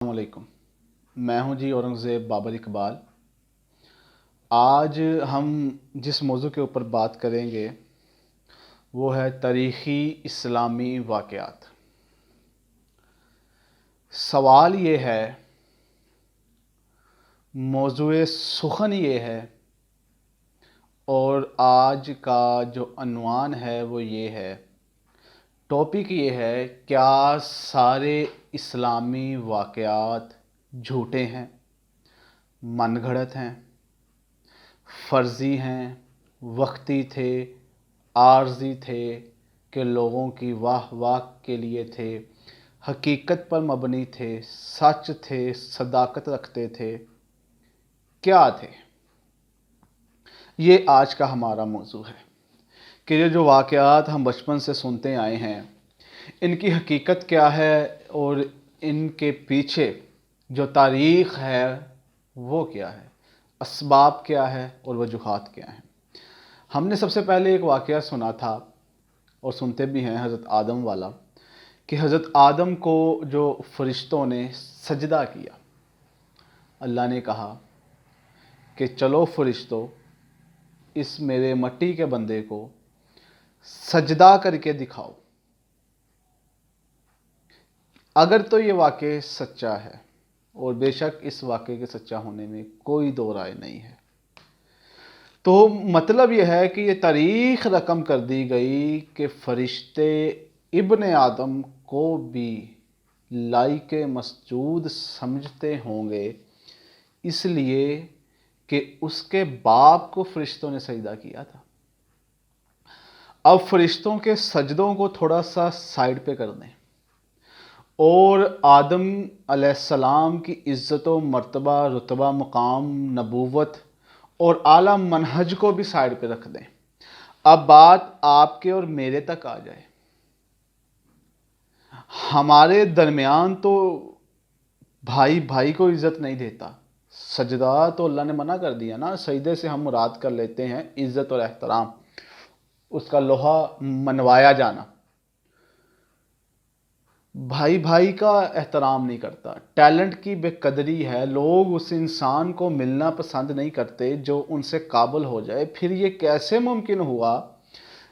السلام علیکم، میں ہوں جی اورنگزیب بابر اقبال۔ آج ہم جس موضوع کے اوپر بات کریں گے وہ ہے تاریخی اسلامی واقعات۔ سوال یہ ہے، موضوع سخن یہ ہے، اور آج کا جو عنوان ہے وہ یہ ہے، ٹاپک یہ ہے، کیا سارے اسلامی واقعات جھوٹے ہیں، من گھڑت ہیں، فرضی ہیں، وقتی تھے، عارضی تھے، کہ لوگوں کی واہ واہ کے لیے تھے، حقیقت پر مبنی تھے، سچ تھے، صداقت رکھتے تھے، کیا تھے؟ یہ آج کا ہمارا موضوع ہے کہ یہ جو واقعات ہم بچپن سے سنتے آئے ہیں، ان کی حقیقت کیا ہے، اور ان کے پیچھے جو تاریخ ہے وہ کیا ہے، اسباب کیا ہے اور وجوہات کیا ہیں۔ ہم نے سب سے پہلے ایک واقعہ سنا تھا اور سنتے بھی ہیں، حضرت آدم والا، کہ حضرت آدم کو جو فرشتوں نے سجدہ کیا، اللہ نے کہا کہ چلو فرشتوں، اس میرے مٹی کے بندے کو سجدہ کر کے دکھاؤ۔ اگر تو یہ واقعہ سچا ہے، اور بے شک اس واقعے کے سچا ہونے میں کوئی دو رائے نہیں ہے، تو مطلب یہ ہے کہ یہ تاریخ رقم کر دی گئی کہ فرشتے ابن آدم کو بھی لائق مسجود سمجھتے ہوں گے، اس لیے کہ اس کے باپ کو فرشتوں نے سجدہ کیا تھا۔ اب فرشتوں کے سجدوں کو تھوڑا سا سائڈ پہ کر دیں، اور آدم علیہ السلام کی عزت و مرتبہ، رتبہ، مقام، نبوت اور اعلیٰ منہج کو بھی سائڈ پہ رکھ دیں۔ اب بات آپ کے اور میرے تک آ جائے۔ ہمارے درمیان تو بھائی بھائی کو عزت نہیں دیتا، سجدہ تو اللہ نے منع کر دیا نا، سجدے سے ہم مراد کر لیتے ہیں عزت اور احترام، اس کا لوہا منوایا جانا۔ بھائی بھائی کا احترام نہیں کرتا، ٹیلنٹ کی بے قدری ہے، لوگ اس انسان کو ملنا پسند نہیں کرتے جو ان سے قابل ہو جائے۔ پھر یہ کیسے ممکن ہوا،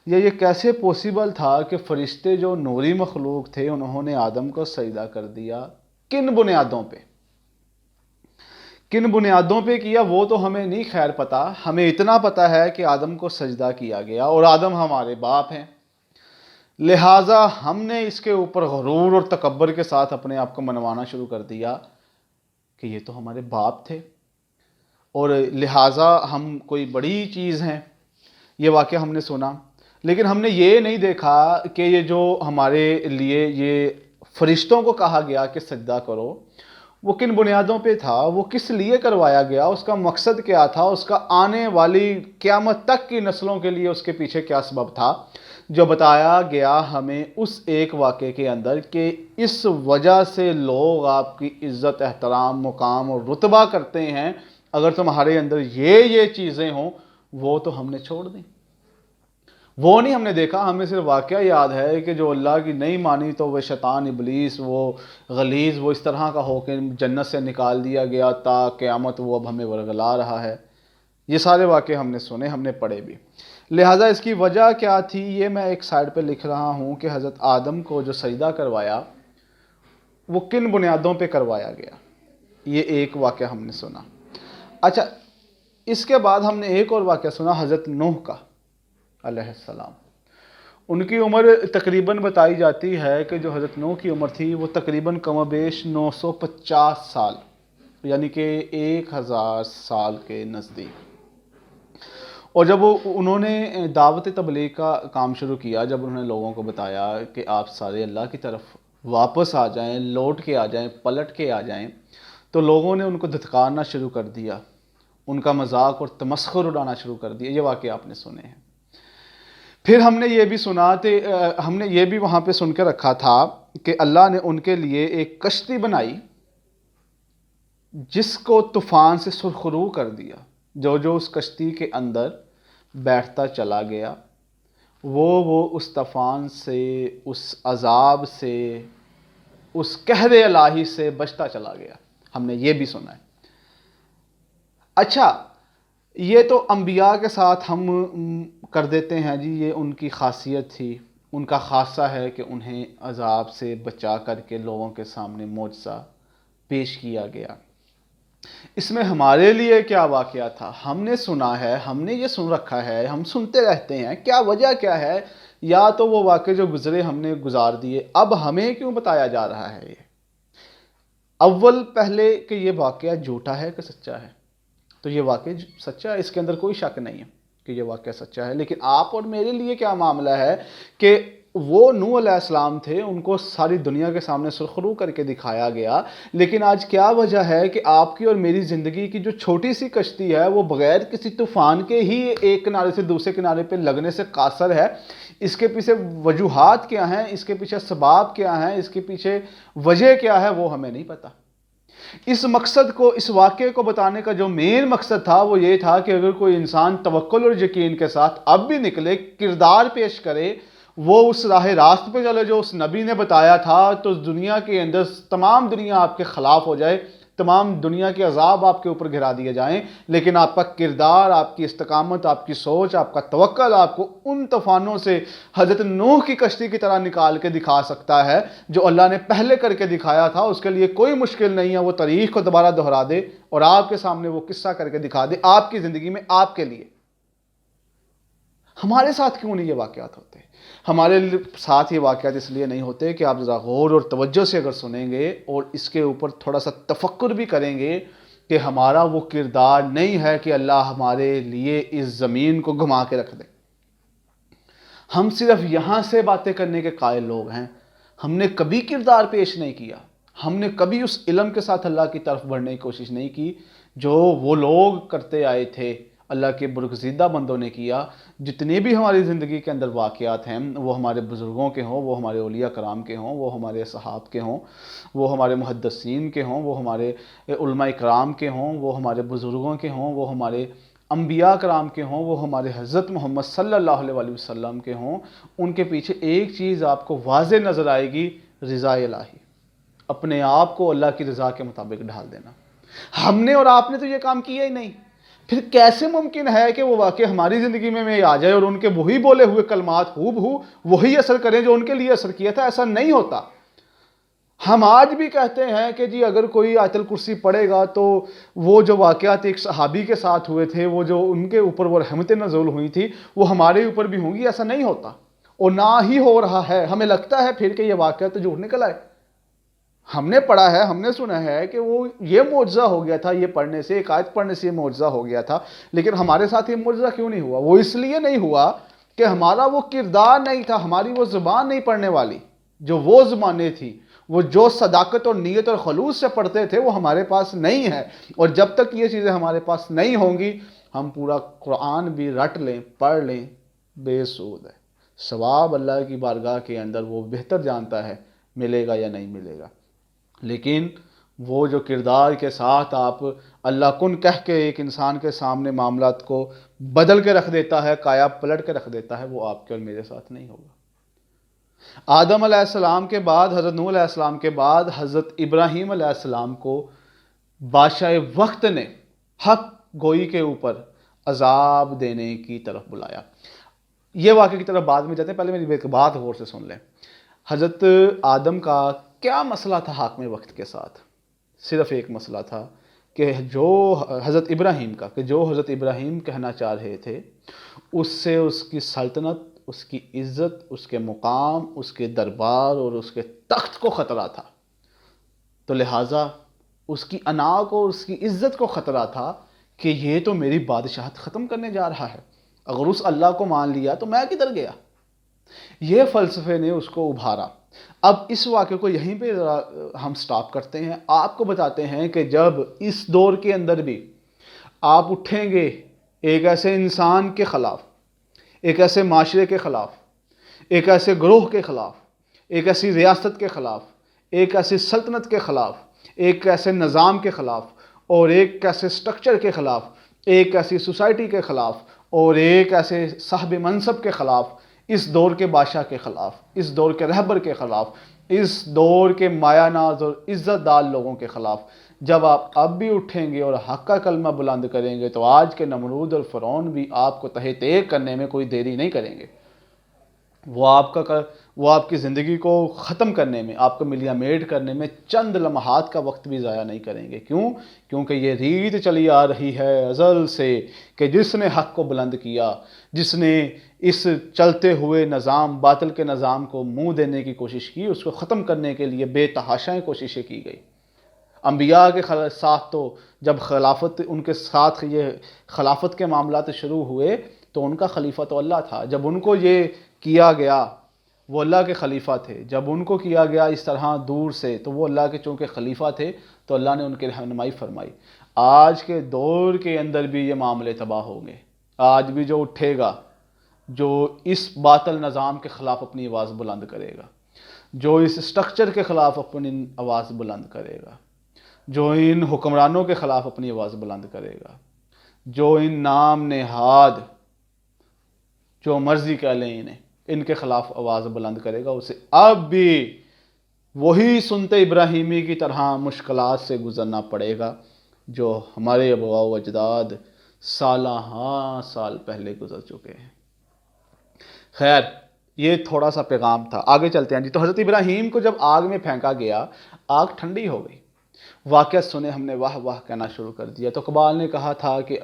یا یہ کیسے پوسیبل تھا کہ فرشتے جو نوری مخلوق تھے انہوں نے آدم کو سجدہ کر دیا؟ کن بنیادوں پہ، کن بنیادوں پہ کیا وہ تو ہمیں نہیں خیر پتہ، ہمیں اتنا پتہ ہے کہ آدم کو سجدہ کیا گیا، اور آدم ہمارے باپ ہیں، لہٰذا ہم نے اس کے اوپر غرور اور تکبر کے ساتھ اپنے آپ کو منوانا شروع کر دیا کہ یہ تو ہمارے باپ تھے، اور لہٰذا ہم کوئی بڑی چیز ہیں۔ یہ واقعہ ہم نے سنا، لیکن ہم نے یہ نہیں دیکھا کہ یہ جو ہمارے لیے یہ فرشتوں کو کہا گیا کہ سجدہ کرو، وہ کن بنیادوں پہ تھا، وہ کس لیے کروایا گیا، اس کا مقصد کیا تھا، اس کا آنے والی قیامت تک کی نسلوں کے لیے اس کے پیچھے کیا سبب تھا، جو بتایا گیا ہمیں اس ایک واقعے کے اندر کہ اس وجہ سے لوگ آپ کی عزت، احترام، مقام اور رتبہ کرتے ہیں۔ اگر تمہارے اندر یہ چیزیں ہوں، وہ تو ہم نے چھوڑ دیں، وہ نہیں ہم نے دیکھا، ہمیں صرف واقعہ یاد ہے کہ جو اللہ کی نہیں مانی تو وہ شیطان ابلیس، وہ غلیظ، وہ اس طرح کا ہو کہ جنت سے نکال دیا گیا، تا قیامت وہ اب ہمیں ورگلا رہا ہے۔ یہ سارے واقعے ہم نے سنے، ہم نے پڑھے بھی۔ لہٰذا اس کی وجہ کیا تھی، یہ میں ایک سائڈ پہ لکھ رہا ہوں کہ حضرت آدم کو جو سجدہ کروایا وہ کن بنیادوں پہ کروایا گیا، یہ ایک واقعہ ہم نے سنا۔ اچھا، اس کے بعد ہم نے ایک اور واقعہ سنا حضرت نوح کا علیہ السلام۔ ان کی عمر تقریباً بتائی جاتی ہے کہ جو حضرت نوح کی عمر تھی وہ تقریباً کم و بیش 950 سال، یعنی کہ 1000 سال کے نزدیک۔ اور جب انہوں نے دعوت تبلیغ کا کام شروع کیا، جب انہوں نے لوگوں کو بتایا کہ آپ سارے اللہ کی طرف واپس آ جائیں، لوٹ کے آ جائیں، پلٹ کے آ جائیں، تو لوگوں نے ان کو دھتکارنا شروع کر دیا، ان کا مذاق اور تمسخر اڑانا شروع کر دیا۔ یہ واقعہ آپ نے سنے ہیں۔ پھر ہم نے یہ بھی سنا تھے، ہم نے یہ بھی وہاں پہ سن کے رکھا تھا کہ اللہ نے ان کے لیے ایک کشتی بنائی جس کو طوفان سے سرخرو کر دیا۔ جو اس کشتی کے اندر بیٹھتا چلا گیا، وہ اس طوفان سے، اس عذاب سے، اس قہر الہی سے بچتا چلا گیا. ہم نے یہ بھی سنا ہے. اچھا، یہ تو انبیاء کے ساتھ ہم کر دیتے ہیں جی، یہ ان کی خاصیت تھی، ان کا خاصہ ہے کہ انہیں عذاب سے بچا کر کے لوگوں کے سامنے معجزہ پیش کیا گیا. اس میں ہمارے لیے کیا واقعہ تھا؟ ہم نے سنا ہے، ہم نے یہ سن رکھا ہے، ہم سنتے رہتے ہیں. کیا وجہ کیا ہے؟ یا تو وہ واقعے جو گزرے ہم نے گزار دیے، اب ہمیں کیوں بتایا جا رہا ہے یہ؟ اول پہلے کہ یہ واقعہ جھوٹا ہے کہ سچا ہے. تو یہ واقعہ سچا ہے، اس کے اندر کوئی شک نہیں ہے کہ یہ واقعہ سچا ہے. لیکن آپ اور میرے لیے کیا معاملہ ہے کہ وہ نوح علیہ السلام تھے، ان کو ساری دنیا کے سامنے سرخرو کر کے دکھایا گیا. لیکن آج کیا وجہ ہے کہ آپ کی اور میری زندگی کی جو چھوٹی سی کشتی ہے وہ بغیر کسی طوفان کے ہی ایک کنارے سے دوسرے کنارے پہ لگنے سے قاصر ہے؟ اس کے پیچھے وجوہات کیا ہیں، اس کے پیچھے اسباب کیا ہیں، اس کے پیچھے وجہ کیا ہے، وہ ہمیں نہیں پتہ. اس مقصد کو، اس واقعے کو بتانے کا جو مین مقصد تھا وہ یہ تھا کہ اگر کوئی انسان توکل اور یقین کے ساتھ اب بھی نکلے، کردار پیش کرے، وہ اس راہ راست پہ چلے جو اس نبی نے بتایا تھا، تو دنیا کے اندر تمام دنیا آپ کے خلاف ہو جائے، تمام دنیا کے عذاب آپ کے اوپر گرا دیے جائیں، لیکن آپ کا کردار، آپ کی استقامت، آپ کی سوچ، آپ کا توکل آپ کو ان طوفانوں سے حضرت نوح کی کشتی کی طرح نکال کے دکھا سکتا ہے جو اللہ نے پہلے کر کے دکھایا تھا. اس کے لیے کوئی مشکل نہیں ہے، وہ تاریخ کو دوبارہ دہرا دے اور آپ کے سامنے وہ قصہ کر کے دکھا دے آپ کی زندگی میں، آپ کے لیے. ہمارے ساتھ کیوں نہیں یہ واقعات ہوتے؟ ہمارے ساتھ یہ واقعات اس لیے نہیں ہوتے کہ آپ ذرا غور اور توجہ سے اگر سنیں گے اور اس کے اوپر تھوڑا سا تفکر بھی کریں گے کہ ہمارا وہ کردار نہیں ہے کہ اللہ ہمارے لیے اس زمین کو گھما کے رکھ دے. ہم صرف یہاں سے باتیں کرنے کے قائل لوگ ہیں. ہم نے کبھی کردار پیش نہیں کیا، ہم نے کبھی اس علم کے ساتھ اللہ کی طرف بڑھنے کی کوشش نہیں کی جو وہ لوگ کرتے آئے تھے، اللہ کے برگزیدہ بندوں نے کیا. جتنے بھی ہماری زندگی کے اندر واقعات ہیں، وہ ہمارے بزرگوں کے ہوں، وہ ہمارے اولیاء کرام کے ہوں، وہ ہمارے صحاب کے ہوں، وہ ہمارے محدثین کے ہوں، وہ ہمارے علماء کرام کے ہوں، وہ ہمارے بزرگوں کے ہوں، وہ ہمارے انبیاء کرام کے ہوں، وہ ہمارے حضرت محمد صلی اللہ علیہ وآلہ وسلم کے ہوں، ان کے پیچھے ایک چیز آپ کو واضح نظر آئے گی: رضا الہی. اپنے آپ کو اللہ کی رضا کے مطابق ڈھال دینا. ہم نے اور آپ نے تو یہ کام کیا ہی نہیں. پھر کیسے ممکن ہے کہ وہ واقعہ ہماری زندگی میں آ جائے اور ان کے وہی بولے ہوئے کلمات ہو بہو وہی اثر کریں جو ان کے لیے اثر کیا تھا؟ ایسا نہیں ہوتا. ہم آج بھی کہتے ہیں کہ جی اگر کوئی آیت الکرسی پڑھے گا تو وہ جو واقعات ایک صحابی کے ساتھ ہوئے تھے، وہ جو ان کے اوپر وہ رحمتیں نزول ہوئی تھی، وہ ہمارے اوپر بھی ہوں گی. ایسا نہیں ہوتا اور نہ ہی ہو رہا ہے. ہمیں لگتا ہے پھر کہ یہ واقعہ تو جھوٹ نکل آئے. ہم نے پڑھا ہے، ہم نے سنا ہے کہ وہ یہ معجزہ ہو گیا تھا، یہ پڑھنے سے، ایک آیت پڑھنے سے یہ معجزہ ہو گیا تھا. لیکن ہمارے ساتھ یہ معجزہ کیوں نہیں ہوا؟ وہ اس لیے نہیں ہوا کہ ہمارا وہ کردار نہیں تھا، ہماری وہ زبان نہیں پڑھنے والی. جو وہ زبانیں تھی، وہ جو صداقت اور نیت اور خلوص سے پڑھتے تھے، وہ ہمارے پاس نہیں ہے. اور جب تک یہ چیزیں ہمارے پاس نہیں ہوں گی، ہم پورا قرآن بھی رٹ لیں، پڑھ لیں، بے سود ہے. ثواب اللہ کی بارگاہ کے اندر وہ بہتر جانتا ہے ملے گا یا نہیں ملے گا. لیکن وہ جو کردار کے ساتھ آپ اللہ کن کہہ کے ایک انسان کے سامنے معاملات کو بدل کے رکھ دیتا ہے، کایا پلٹ کے رکھ دیتا ہے، وہ آپ کے اور میرے ساتھ نہیں ہوگا. آدم علیہ السلام کے بعد، حضرت نوح علیہ السلام کے بعد، حضرت ابراہیم علیہ السلام کو بادشاہ وقت نے حق گوئی کے اوپر عذاب دینے کی طرف بلایا. یہ واقعے کی طرف بعد میں جاتے ہیں، پہلے میری بات غور سے سن لیں. حضرت آدم کا کیا مسئلہ تھا حاکم وقت کے ساتھ؟ صرف ایک مسئلہ تھا کہ جو حضرت ابراہیم کا، کہ جو حضرت ابراہیم کہنا چاہ رہے تھے اس سے اس کی سلطنت، اس کی عزت، اس کے مقام، اس کے دربار اور اس کے تخت کو خطرہ تھا. تو لہٰذا اس کی انا کو، اس کی عزت کو خطرہ تھا کہ یہ تو میری بادشاہت ختم کرنے جا رہا ہے. اگر اس اللہ کو مان لیا تو میں کدھر گیا؟ یہ فلسفے نے اس کو ابھارا. اب اس واقعے کو یہیں پہ ہم سٹاپ کرتے ہیں. آپ کو بتاتے ہیں کہ جب اس دور کے اندر بھی آپ اٹھیں گے ایک ایسے انسان کے خلاف، ایک ایسے معاشرے کے خلاف، ایک ایسے گروہ کے خلاف، ایک ایسی ریاست کے خلاف، ایک ایسی سلطنت کے خلاف، ایک ایسے نظام کے خلاف، اور ایک ایسے سٹرکچر کے خلاف، ایک ایسی سوسائٹی کے خلاف، اور ایک ایسے صاحب منصب کے خلاف، اس دور کے بادشاہ کے خلاف، اس دور کے رہبر کے خلاف، اس دور کے مایا ناز اور عزت دار لوگوں کے خلاف جب آپ اب بھی اٹھیں گے اور حق کا کلمہ بلند کریں گے تو آج کے نمرود اور فرعون بھی آپ کو تہہ تیغ کرنے میں کوئی دیری نہیں کریں گے۔ وہ آپ کی زندگی کو ختم کرنے میں، آپ کو ملیا میٹ کرنے میں چند لمحات کا وقت بھی ضائع نہیں کریں گے۔ کیوں؟ کیونکہ یہ ریت چلی آ رہی ہے ازل سے کہ جس نے حق کو بلند کیا، جس نے اس چلتے ہوئے نظام، باطل کے نظام کو منہ دینے کی کوشش کی، اس کو ختم کرنے کے لیے بے تحاشا کوششیں کی گئی۔ انبیاء کے ساتھ تو جب خلافت ان کے ساتھ یہ خلافت کے معاملات شروع ہوئے تو ان کا خلیفہ تو اللہ تھا۔ جب ان کو یہ کیا گیا، وہ اللہ کے خلیفہ تھے۔ جب ان کو کیا گیا اس طرح دور سے تو وہ اللہ کے چونکہ خلیفہ تھے تو اللہ نے ان کی رہنمائی فرمائی۔ آج کے دور کے اندر بھی یہ معاملے تباہ ہوں گے۔ آج بھی جو اٹھے گا، جو اس باطل نظام کے خلاف اپنی آواز بلند کرے گا، جو اس اسٹرکچر کے خلاف اپنی آواز بلند کرے گا، جو ان حکمرانوں کے خلاف اپنی آواز بلند کرے گا، جو ان نام نہاد جو مرضی کہہ لیں انہیں، ان کے خلاف آواز بلند کرے گا، اسے اب بھی وہی سنتے ابراہیمی کی طرح مشکلات سے گزرنا پڑے گا جو ہمارے آباء و اجداد سالہ ہاں سال پہلے گزر چکے ہیں۔ خیر، یہ تھوڑا سا پیغام تھا، آگے چلتے ہیں جی۔ تو حضرت ابراہیم کو جب آگ میں پھینکا گیا، آگ ٹھنڈی ہو گئی۔ واقعہ سنے ہم نے واہ واہ کہنا شروع کر دیا۔ تو اقبال نے کہا تھا کہ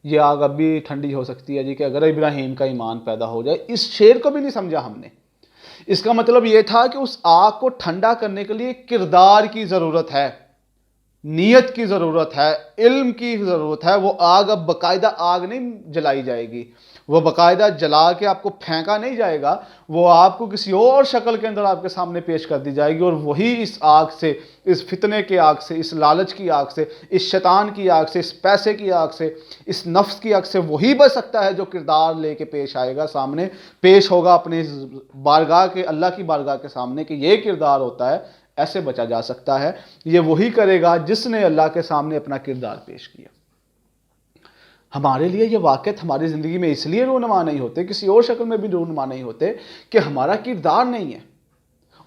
یہ آگ اب بھی ٹھنڈی ہو سکتی ہے جی، کہ اگر ابراہیم کا ایمان پیدا ہو جائے۔ اس شعر کو بھی نہیں سمجھا ہم نے۔ اس کا مطلب یہ تھا کہ اس آگ کو ٹھنڈا کرنے کے لیے کردار کی ضرورت ہے، نیت کی ضرورت ہے، علم کی ضرورت ہے۔ وہ آگ اب باقاعدہ آگ نہیں جلائی جائے گی، وہ باقاعدہ جلا کے آپ کو پھینکا نہیں جائے گا، وہ آپ کو کسی اور شکل کے اندر آپ کے سامنے پیش کر دی جائے گی، اور وہی اس آگ سے، اس فتنے کی آگ سے، اس لالچ کی آگ سے، اس شیطان کی آگ سے، اس پیسے کی آگ سے، اس نفس کی آگ سے وہی بچ سکتا ہے جو کردار لے کے پیش آئے گا، سامنے پیش ہوگا اپنے بارگاہ کے، اللہ کی بارگاہ کے سامنے کہ یہ کردار ہوتا ہے، ایسے بچا جا سکتا ہے۔ یہ وہی کرے گا جس نے اللہ کے سامنے اپنا کردار پیش کیا۔ ہمارے لیے یہ واقعات ہماری زندگی میں اس لیے رونما نہیں ہوتے، کسی اور شکل میں بھی رونما نہیں ہوتے کہ ہمارا کردار نہیں ہے۔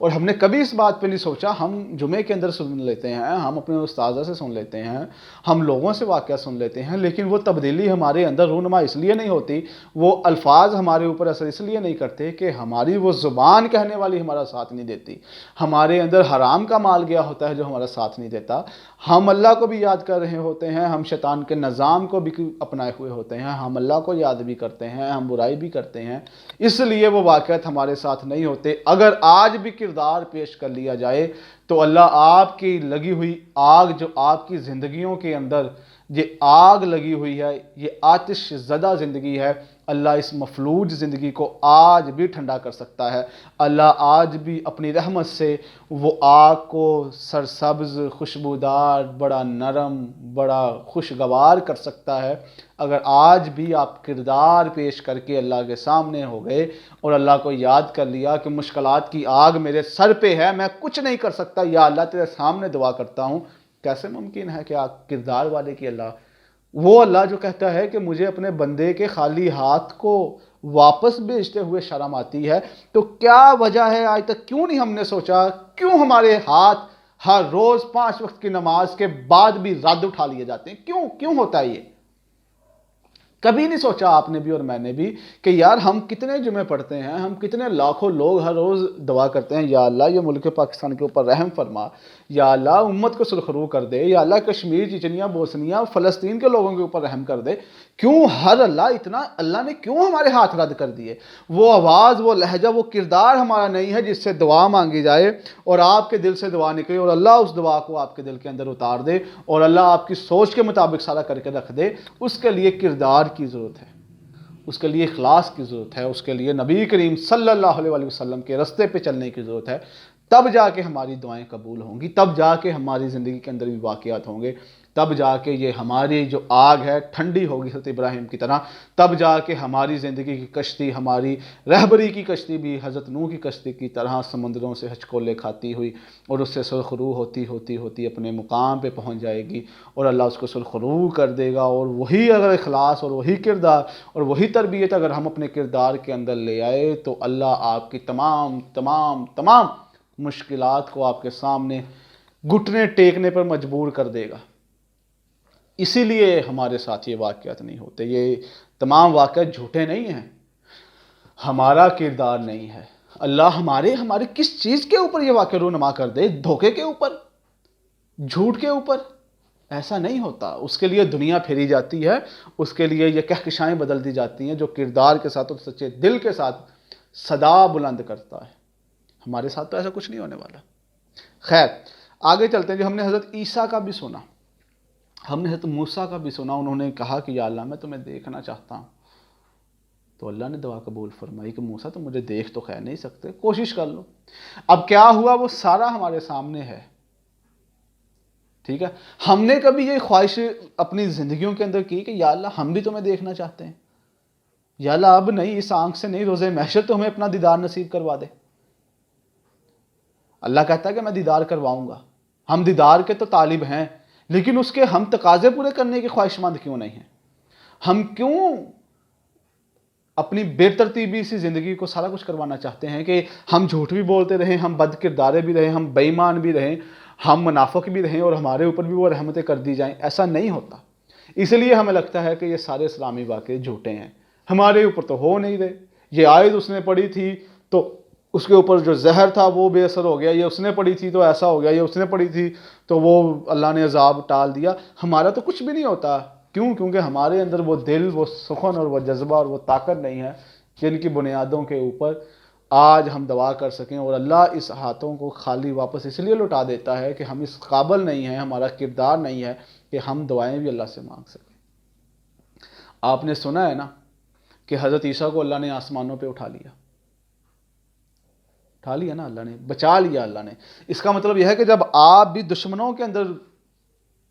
اور ہم نے کبھی اس بات پہ نہیں سوچا، ہم جمعے کے اندر سن لیتے ہیں، ہم اپنے استاذہ سے سن لیتے ہیں، ہم لوگوں سے واقعہ سن لیتے ہیں، لیکن وہ تبدیلی ہمارے اندر رونما اس لیے نہیں ہوتی، وہ الفاظ ہمارے اوپر اثر اس لیے نہیں کرتے کہ ہماری وہ زبان کہنے والی ہمارا ساتھ نہیں دیتی، ہمارے اندر حرام کا مال گیا ہوتا ہے جو ہمارا ساتھ نہیں دیتا، ہم اللہ کو بھی یاد کر رہے ہوتے ہیں، ہم شیطان کے نظام کو بھی اپنائے ہوئے ہوتے ہیں، ہم اللہ کو یاد بھی کرتے ہیں، ہم برائی بھی کرتے ہیں، اس لیے وہ واقعات ہمارے ساتھ نہیں ہوتے۔ اگر آج بھی کردار پیش کر لیا جائے تو اللہ آپ کی لگی ہوئی آگ، جو آپ کی زندگیوں کے اندر یہ آگ لگی ہوئی ہے، یہ آتش زدہ زندگی ہے، اللہ اس مفلوج زندگی کو آج بھی ٹھنڈا کر سکتا ہے۔ اللہ آج بھی اپنی رحمت سے وہ آگ کو سرسبز، خوشبودار، بڑا نرم، بڑا خوشگوار کر سکتا ہے۔ اگر آج بھی آپ کردار پیش کر کے اللہ کے سامنے ہو گئے اور اللہ کو یاد کر لیا کہ مشکلات کی آگ میرے سر پہ ہے، میں کچھ نہیں کر سکتا، یا اللہ تیرے سامنے دعا کرتا ہوں، کیسے ممکن ہے کہ آپ کردار والے کی اللہ، وہ اللہ جو کہتا ہے کہ مجھے اپنے بندے کے خالی ہاتھ کو واپس بھیجتے ہوئے شرم آتی ہے، تو کیا وجہ ہے آج تک کیوں نہیں ہم نے سوچا، کیوں ہمارے ہاتھ ہر روز 5 وقت کی نماز کے بعد بھی رد اٹھا لیے جاتے ہیں؟ کیوں ہوتا ہے یہ؟ کبھی نہیں سوچا آپ نے بھی اور میں نے بھی کہ یار ہم کتنے جمعے پڑھتے ہیں، ہم کتنے لاکھوں لوگ ہر روز دعا کرتے ہیں، یا اللہ یہ ملک پاکستان کے اوپر رحم فرما، یا اللہ امت کو سرخرو کر دے، یا اللہ کشمیر، چچنیا، بوسنیا، فلسطین کے لوگوں کے اوپر رحم کر دے۔ کیوں ہر اللہ نے کیوں ہمارے ہاتھ رد کر دیے؟ وہ آواز، وہ لہجہ، وہ کردار ہمارا نہیں ہے جس سے دعا مانگی جائے اور آپ کے دل سے دعا نکلے اور اللہ اس دعا کو آپ کے دل کے اندر اتار دے اور اللہ آپ کی سوچ کے مطابق سارا کر کے رکھ دے۔ اس کے لیے کردار کی ضرورت ہے، اس کے لیے اخلاص کی ضرورت ہے، اس کے لیے نبی کریم صلی اللہ علیہ وسلم کے راستے پہ چلنے کی ضرورت ہے۔ تب جا کے ہماری دعائیں قبول ہوں گی، تب جا کے ہماری زندگی کے اندر بھی واقعات ہوں گے، تب جا کے یہ ہماری جو آگ ہے ٹھنڈی ہوگی حضرت ابراہیم کی طرح، تب جا کے ہماری زندگی کی کشتی، ہماری رہبری کی کشتی بھی حضرت نوح کی کشتی کی طرح سمندروں سے ہچکولے کھاتی ہوئی اور اس سے سرخرو ہوتی اپنے مقام پہ پہنچ جائے گی اور اللہ اس کو سرخرو کر دے گا۔ اور وہی اگر اخلاص اور وہی کردار اور وہی تربیت اگر ہم اپنے کردار کے اندر لے آئے تو اللہ آپ کی تمام مشکلات کو آپ کے سامنے گھٹنے ٹیکنے پر مجبور کر دے گا. اسی لیے ہمارے ساتھ یہ واقعات نہیں ہوتے. یہ تمام واقعات جھوٹے نہیں ہیں، ہمارا کردار نہیں ہے. اللہ ہمارے کس چیز کے اوپر یہ واقعہ رونما کر دے؟ دھوکے کے اوپر، جھوٹ کے اوپر؟ ایسا نہیں ہوتا. اس کے لیے دنیا پھیری جاتی ہے، اس کے لیے یہ کہکشائیں بدل دی جاتی ہیں جو کردار کے ساتھ اور سچے دل کے ساتھ صدا بلند کرتا ہے. ہمارے ساتھ تو ایسا کچھ نہیں ہونے والا. خیر آگے چلتے ہیں. جو ہم نے حضرت عیسیٰ کا بھی سنا، ہم نے حضرت موسیٰ کا بھی سنا. انہوں نے کہا کہ یا اللہ میں تمہیں دیکھنا چاہتا ہوں. تو اللہ نے دعا قبول فرمائی کہ موسیٰ تم مجھے دیکھ تو خیر نہیں سکتے، کوشش کر لو. اب کیا ہوا وہ سارا ہمارے سامنے ہے. ٹھیک ہے، ہم نے کبھی یہ خواہش اپنی زندگیوں کے اندر کی کہ یا اللہ ہم بھی تمہیں دیکھنا چاہتے ہیں؟ یا اللہ اب نہیں، اس آنکھ سے نہیں، روز محشر تو ہمیں اپنا دیدار نصیب کروا دے. اللہ کہتا ہے کہ میں دیدار کرواؤں گا. ہم دیدار کے تو طالب ہیں، لیکن اس کے ہم تقاضے پورے کرنے کی خواہش مند کیوں نہیں ہیں؟ ہم کیوں اپنی بے ترتیبی سی زندگی کو سارا کچھ کروانا چاہتے ہیں کہ ہم جھوٹ بھی بولتے رہیں، ہم بد کردارے بھی رہیں، ہم بے ایمان بھی رہیں، ہم منافق بھی رہیں اور ہمارے اوپر بھی وہ رحمتیں کر دی جائیں؟ ایسا نہیں ہوتا. اس لیے ہمیں لگتا ہے کہ یہ سارے اسلامی واقعے جھوٹے ہیں، ہمارے اوپر تو ہو نہیں رہے. یہ آیت اس نے پڑھی تھی تو اس کے اوپر جو زہر تھا وہ بے اثر ہو گیا، یہ اس نے پڑھی تھی تو ایسا ہو گیا، یہ اس نے پڑھی تھی تو وہ اللہ نے عذاب ٹال دیا. ہمارا تو کچھ بھی نہیں ہوتا. کیوں؟ کیونکہ ہمارے اندر وہ دل، وہ سخن اور وہ جذبہ اور وہ طاقت نہیں ہے جن کی بنیادوں کے اوپر آج ہم دعا کر سکیں. اور اللہ اس ہاتھوں کو خالی واپس اس لیے لوٹا دیتا ہے کہ ہم اس قابل نہیں ہیں، ہمارا کردار نہیں ہے کہ ہم دعائیں بھی اللہ سے مانگ سکیں. آپ نے سنا ہے نا کہ حضرت عیسیٰ کو اللہ نے آسمانوں پہ اٹھا لیا نا، اللہ نے بچا لیا. اللہ نے، اس کا مطلب یہ ہے کہ جب آپ بھی دشمنوں کے اندر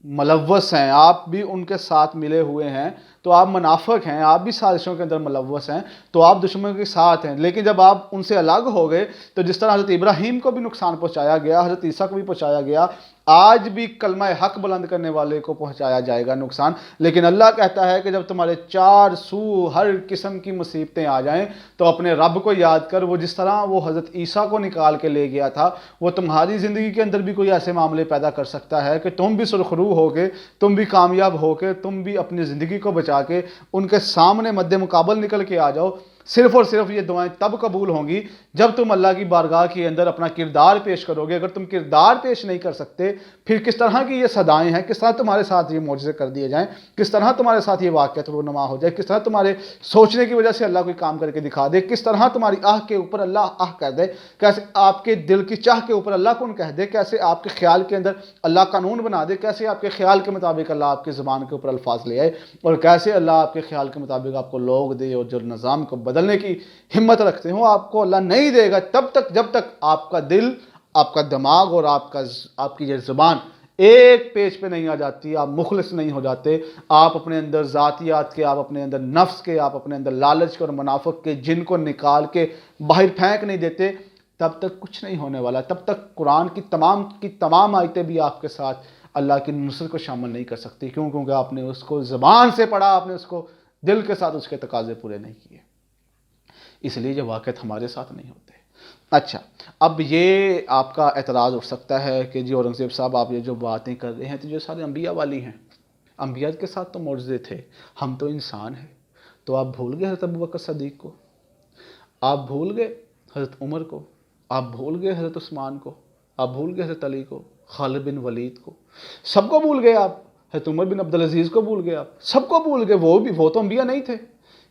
ملوث ہیں، آپ بھی ان کے ساتھ ملے ہوئے ہیں، تو آپ منافق ہیں، آپ بھی سازشوں کے اندر ملوث ہیں، تو آپ دشمنوں کے ساتھ ہیں. لیکن جب آپ ان سے الگ ہو گئے تو جس طرح حضرت ابراہیم کو بھی نقصان پہنچایا گیا، حضرت عیسیٰ کو بھی پہنچایا گیا، آج بھی کلمہ حق بلند کرنے والے کو پہنچایا جائے گا نقصان. لیکن اللہ کہتا ہے کہ جب تمہارے چار سو ہر قسم کی مصیبتیں آ جائیں تو اپنے رب کو یاد کر. وہ جس طرح وہ حضرت عیسیٰ کو نکال کے لے گیا تھا، وہ تمہاری زندگی کے اندر بھی کوئی ایسے معاملے پیدا کر سکتا ہے کہ تم بھی سرخرو ہو کے، تم بھی کامیاب ہو کے، تم بھی اپنی زندگی کو بچا کے ان کے سامنے مد مقابل نکل کے آ جاؤ. صرف اور صرف یہ دعائیں تب قبول ہوں گی جب تم اللہ کی بارگاہ کے اندر اپنا کردار پیش کرو گے. اگر تم کردار پیش نہیں کر سکتے، پھر کس طرح کی یہ صدائیں ہیں، کس طرح تمہارے ساتھ یہ معجزے کر دیے جائیں، کس طرح تمہارے ساتھ یہ واقعات رونما ہو جائے، کس طرح تمہارے سوچنے کی وجہ سے اللہ کوئی کام کر کے دکھا دے، کس طرح تمہاری آہ کے اوپر اللہ آہ کہہ دے، کیسے آپ کے دل کی چاہ کے اوپر اللہ کن کہہ دے، کیسے آپ کے خیال کے اندر اللہ قانون بنا دے، کیسے آپ کے خیال کے مطابق اللہ آپ کی زبان کے اوپر الفاظ لے آئے، اور کیسے اللہ آپ کے خیال کے مطابق آپ کو لوگ دے اور جو نظام کو بدلنے کی ہمت رکھتے ہوں. آپ کو اللہ نہیں دے گا تب تک جب تک آپ کا دل، آپ کا دماغ اور آپ کی یہ زبان ایک پیج پہ نہیں آ جاتی، آپ مخلص نہیں ہو جاتے، آپ اپنے اندر ذاتیات کے، آپ اپنے اندر نفس کے، آپ اپنے اندر لالچ کے اور منافق کے جن کو نکال کے باہر پھینک نہیں دیتے، تب تک کچھ نہیں ہونے والا. تب تک قرآن کی تمام آیتیں بھی آپ کے ساتھ اللہ کی نصرت کو شامل نہیں کر سکتی. کیوں؟ کیونکہ آپ نے اس کو زبان سے پڑھا، آپ نے اس کو دل کے ساتھ اس کے تقاضے پورے نہیں کیے. اس لیے یہ واقعات ہمارے ساتھ نہیں ہوتے. اچھا، اب یہ آپ کا اعتراض اٹھ سکتا ہے کہ جی اورنگزیب صاحب آپ یہ جو باتیں کر رہے ہیں تو یہ سارے انبیاء والی ہیں، انبیاء کے ساتھ تو معجزے تھے، ہم تو انسان ہیں. تو آپ بھول گئے حضرت ابوبکر صدیق کو، آپ بھول گئے حضرت عمر کو، آپ بھول گئے حضرت عثمان کو، آپ بھول گئے حضرت علی کو، خالد بن ولید کو، سب کو بھول گئے آپ. حضرت عمر بن عبدالعزیز کو بھول گئے آپ، سب کو بھول گئے. وہ تو انبیاء نہیں تھے،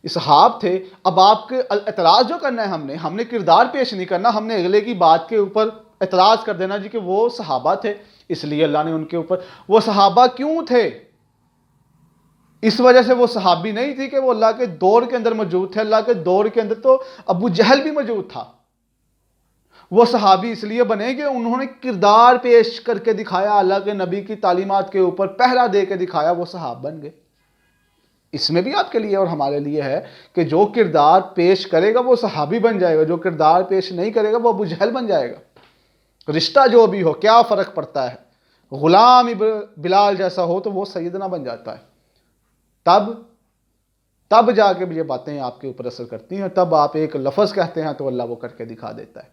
اصحاب تھے. اب آپ کے اعتراض جو کرنا ہے، ہم نے کردار پیش نہیں کرنا، ہم نے اگلے کی بات کے اوپر اعتراض کر دینا جی کہ وہ صحابہ تھے، اس لیے اللہ نے ان کے اوپر. وہ صحابہ کیوں تھے؟ اس وجہ سے وہ صحابی نہیں تھی کہ وہ اللہ کے دور کے اندر موجود تھے. اللہ کے دور کے اندر تو ابو جہل بھی موجود تھا. وہ صحابی اس لیے بنے کہ انہوں نے کردار پیش کر کے دکھایا، اللہ کے نبی کی تعلیمات کے اوپر پہرا دے کے دکھایا، وہ صحابہ بن گئے. اس میں بھی آپ کے لیے اور ہمارے لیے ہے کہ جو کردار پیش کرے گا وہ صحابی بن جائے گا، جو کردار پیش نہیں کرے گا وہ ابو جہل بن جائے گا. رشتہ جو بھی ہو، کیا فرق پڑتا ہے؟ غلام بلال جیسا ہو تو وہ سیدنا بن جاتا ہے. تب جا کے یہ باتیں آپ کے اوپر اثر کرتی ہیں، تب آپ ایک لفظ کہتے ہیں تو اللہ وہ کر کے دکھا دیتا ہے.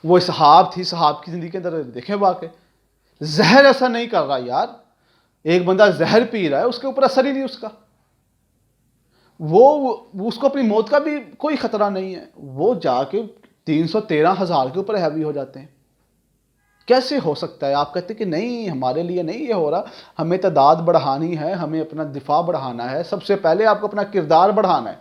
وہ صحاب تھی، صحاب کی زندگی کے اندر دیکھیں واقع زہر اثر نہیں کر رہا یار. ایک بندہ زہر پی رہا ہے، اس کے اوپر اثر ہی نہیں اس کا. وہ اس کو اپنی موت کا بھی کوئی خطرہ نہیں ہے، وہ جا کے 313,000 کے اوپر ہیوی ہو جاتے ہیں. کیسے ہو سکتا ہے؟ آپ کہتے ہیں کہ نہیں ہمارے لیے نہیں یہ ہو رہا، ہمیں تعداد بڑھانی ہے، ہمیں اپنا دفاع بڑھانا ہے. سب سے پہلے آپ کو اپنا کردار بڑھانا ہے،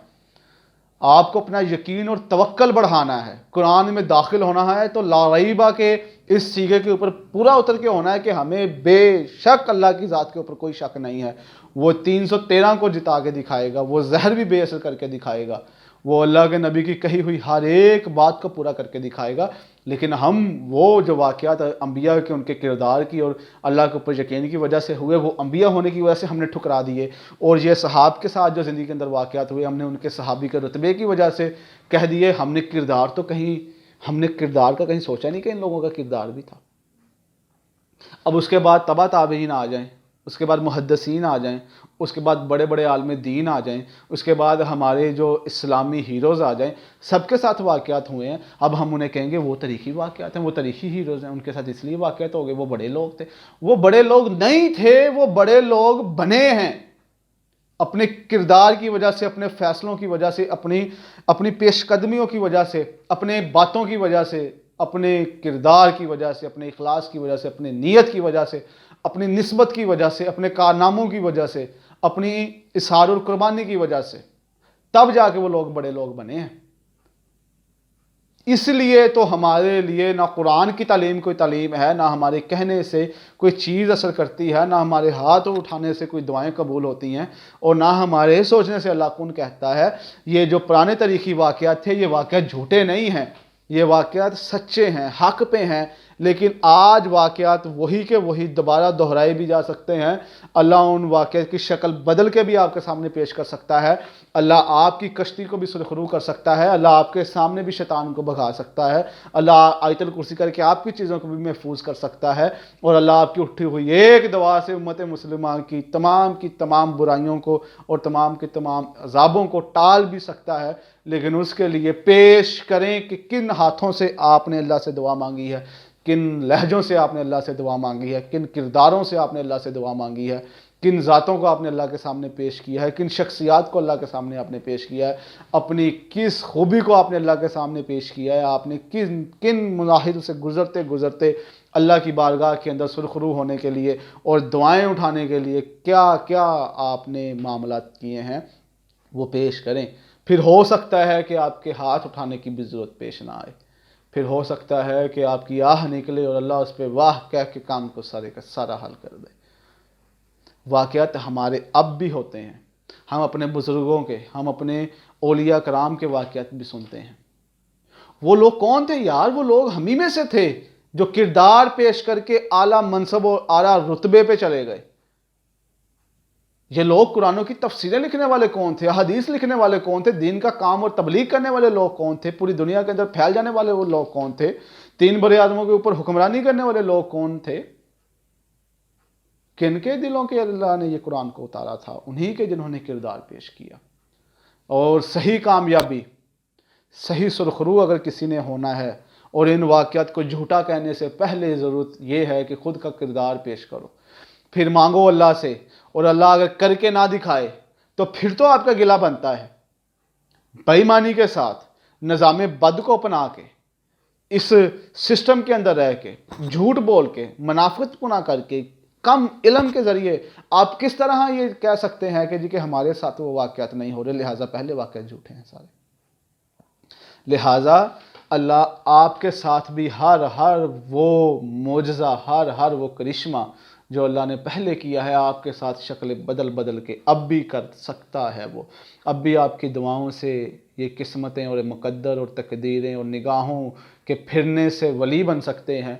آپ کو اپنا یقین اور توکل بڑھانا ہے. قرآن میں داخل ہونا ہے تو لا ریبہ کے اس سیغے کے اوپر پورا اتر کے ہونا ہے کہ ہمیں بے شک اللہ کی ذات کے اوپر کوئی شک نہیں ہے. وہ 313 کو جتا کے دکھائے گا، وہ زہر بھی بے اثر کر کے دکھائے گا، وہ اللہ کے نبی کی کہی ہوئی ہر ایک بات کو پورا کر کے دکھائے گا. لیکن ہم وہ جو واقعات انبیاء کے ان کے کردار کی اور اللہ کے اوپر یقین کی وجہ سے ہوئے، وہ انبیاء ہونے کی وجہ سے ہم نے ٹھکرا دیے. اور یہ صحاب کے ساتھ جو زندگی کے اندر واقعات ہوئے، ہم نے ان کے صحابی کے رتبے کی وجہ سے کہہ دیے. ہم نے کردار کا کہیں سوچا نہیں کہ ان لوگوں کا کردار بھی تھا. اب اس کے بعد تبع تابعین آ جائیں، اس کے بعد محدثین آ جائیں، اس کے بعد بڑے بڑے عالم دین آ جائیں، اس کے بعد ہمارے جو اسلامی ہیروز آ جائیں، سب کے ساتھ واقعات ہوئے ہیں. اب ہم انہیں کہیں گے وہ تاریخی واقعات ہیں، وہ تاریخی ہیروز ہیں، ان کے ساتھ اس لیے واقعات ہو گئے، وہ بڑے لوگ تھے. وہ بڑے لوگ نہیں تھے، وہ بڑے لوگ بنے ہیں اپنے کردار کی وجہ سے، اپنے فیصلوں کی وجہ سے، اپنی پیش قدمیوں کی وجہ سے، اپنے باتوں کی وجہ سے، اپنے کردار کی وجہ سے، اپنے اخلاص کی وجہ سے، اپنے نیت کی وجہ سے، اپنی نسبت کی وجہ سے، اپنے کارناموں کی وجہ سے، اپنی اظہار اور قربانی کی وجہ سے، تب جا کے وہ لوگ بڑے لوگ بنے ہیں. اس لیے تو ہمارے لیے نہ قرآن کی تعلیم کوئی تعلیم ہے، نہ ہمارے کہنے سے کوئی چیز اثر کرتی ہے، نہ ہمارے ہاتھ اٹھانے سے کوئی دعائیں قبول ہوتی ہیں، اور نہ ہمارے سوچنے سے اللہ کون کہتا ہے. یہ جو پرانے تاریخی واقعات تھے، یہ واقعات جھوٹے نہیں ہیں، یہ واقعات سچے ہیں، حق پہ ہیں. لیکن آج واقعات وہی کے وہی دوبارہ دہرائے بھی جا سکتے ہیں. اللہ ان واقعات کی شکل بدل کے بھی آپ کے سامنے پیش کر سکتا ہے. اللہ آپ کی کشتی کو بھی سرخرو کر سکتا ہے. اللہ آپ کے سامنے بھی شیطان کو بھگا سکتا ہے. اللہ آیت الکرسی کر کے آپ کی چیزوں کو بھی محفوظ کر سکتا ہے. اور اللہ آپ کی اٹھی ہوئی ایک دعا سے امت مسلمہ کی تمام برائیوں کو اور تمام کے تمام عذابوں کو ٹال بھی سکتا ہے. لیکن اس کے لیے پیش کریں کہ کن ہاتھوں سے آپ نے اللہ سے دعا مانگی ہے، کن لہجوں سے آپ نے اللہ سے دعا مانگی ہے، کن کرداروں سے آپ نے اللہ سے دعا مانگی ہے، کن ذاتوں کو آپ نے اللہ کے سامنے پیش کیا ہے، کن شخصیات کو اللہ کے سامنے آپ نے پیش کیا ہے، اپنی کس خوبی کو آپ نے اللہ کے سامنے پیش کیا ہے، آپ نے کن مراحل سے گزرتے اللہ کی بارگاہ کے اندر سرخرو ہونے کے لیے اور دعائیں اٹھانے کے لیے کیا کیا آپ نے معاملات کیے ہیں، وہ پیش کریں. پھر ہو سکتا ہے کہ آپ کے ہاتھ اٹھانے کی بھی ضرورت پیش نہ آئے. پھر ہو سکتا ہے کہ آپ کی آہ نکلے اور اللہ اس پہ واہ کہہ کے کام کو سارے کا سارا حل کر دے. واقعات ہمارے اب بھی ہوتے ہیں. ہم اپنے بزرگوں کے، ہم اپنے اولیاء کرام کے واقعات بھی سنتے ہیں. وہ لوگ کون تھے یار؟ وہ لوگ ہم ہی میں سے تھے جو کردار پیش کر کے اعلیٰ منصب اور اعلیٰ رتبے پہ چلے گئے. یہ لوگ قرآنوں کی تفسیریں لکھنے والے کون تھے؟ حدیث لکھنے والے کون تھے؟ دین کا کام اور تبلیغ کرنے والے لوگ کون تھے؟ پوری دنیا کے اندر پھیل جانے والے وہ لوگ کون تھے؟ 3 بڑے آدموں کے اوپر حکمرانی کرنے والے لوگ کون تھے؟ کن کے دلوں کے اللہ نے یہ قرآن کو اتارا تھا؟ انہی کے جنہوں نے کردار پیش کیا. اور صحیح کامیابی، صحیح سرخرو اگر کسی نے ہونا ہے، اور ان واقعات کو جھوٹا کہنے سے پہلے ضرورت یہ ہے کہ خود کا کردار پیش کرو، پھر مانگو اللہ سے. اور اللہ اگر کر کے نہ دکھائے تو پھر تو آپ کا گلہ بنتا ہے. بے ایمانی کے ساتھ، نظام بد کو اپنا کے، اس سسٹم کے اندر رہ کے، جھوٹ بول کے، منافقت پنا کر کے، کم علم کے ذریعے آپ کس طرح یہ کہہ سکتے ہیں کہ جی کہ ہمارے ساتھ وہ واقعات نہیں ہو رہے، لہٰذا پہلے واقعات جھوٹے ہیں سارے. لہٰذا اللہ آپ کے ساتھ بھی ہر وہ معجزہ، ہر وہ کرشمہ جو اللہ نے پہلے کیا ہے آپ کے ساتھ شکل بدل کے اب بھی کر سکتا ہے. وہ اب بھی آپ کی دعاؤں سے یہ قسمتیں اور مقدر اور تقدیریں اور نگاہوں کے پھرنے سے ولی بن سکتے ہیں.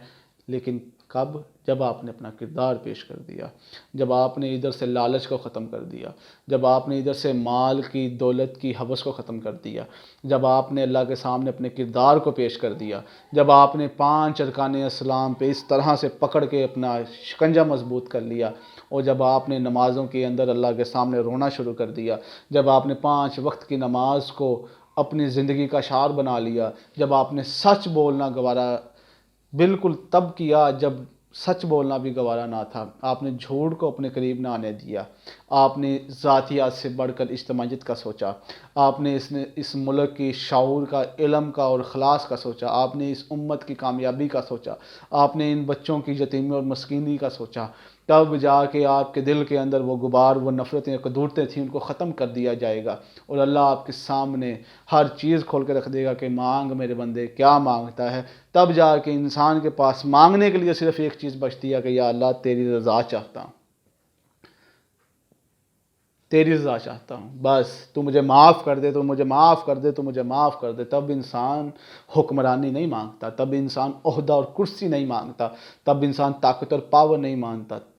لیکن کب؟ جب آپ نے اپنا کردار پیش کر دیا، جب آپ نے ادھر سے لالچ کو ختم کر دیا، جب آپ نے ادھر سے مال کی دولت کی ہوس کو ختم کر دیا، جب آپ نے اللہ کے سامنے اپنے کردار کو پیش کر دیا، جب آپ نے 5 ارکان اسلام پہ اس طرح سے پکڑ کے اپنا شکنجہ مضبوط کر لیا، اور جب آپ نے نمازوں کے اندر اللہ کے سامنے رونا شروع کر دیا، جب آپ نے 5 وقت کی نماز کو اپنی زندگی کا شعار بنا لیا، جب آپ نے سچ بولنا گوارا بالکل تب کیا جب سچ بولنا بھی گوارا نہ تھا، آپ نے جھوٹ کو اپنے قریب نہ آنے دیا، آپ نے ذاتیات سے بڑھ کر اجتماعیت کا سوچا، آپ نے اس ملک کی شعور کا، علم کا اور اخلاص کا سوچا، آپ نے اس امت کی کامیابی کا سوچا، آپ نے ان بچوں کی یتیمی اور مسکینی کا سوچا، تب جا کے آپ کے دل کے اندر وہ غبار، وہ نفرتیں، قدورتیں تھیں، ان کو ختم کر دیا جائے گا، اور اللہ آپ کے سامنے ہر چیز کھول کے رکھ دے گا کہ مانگ میرے بندے، کیا مانگتا ہے؟ تب جا کے انسان کے پاس مانگنے کے لیے صرف ایک چیز بچتی ہے کہ یا اللہ تیری رضا چاہتا ہوں، تیری رضا چاہتا ہوں، بس تو مجھے معاف کر دے، تو مجھے معاف کر دے، تو مجھے معاف کر دے۔ تب انسان حکمرانی نہیں مانگتا، تب انسان عہدہ اور کرسی نہیں مانگتا، تب انسان طاقت اور پاور نہیں مانگتا،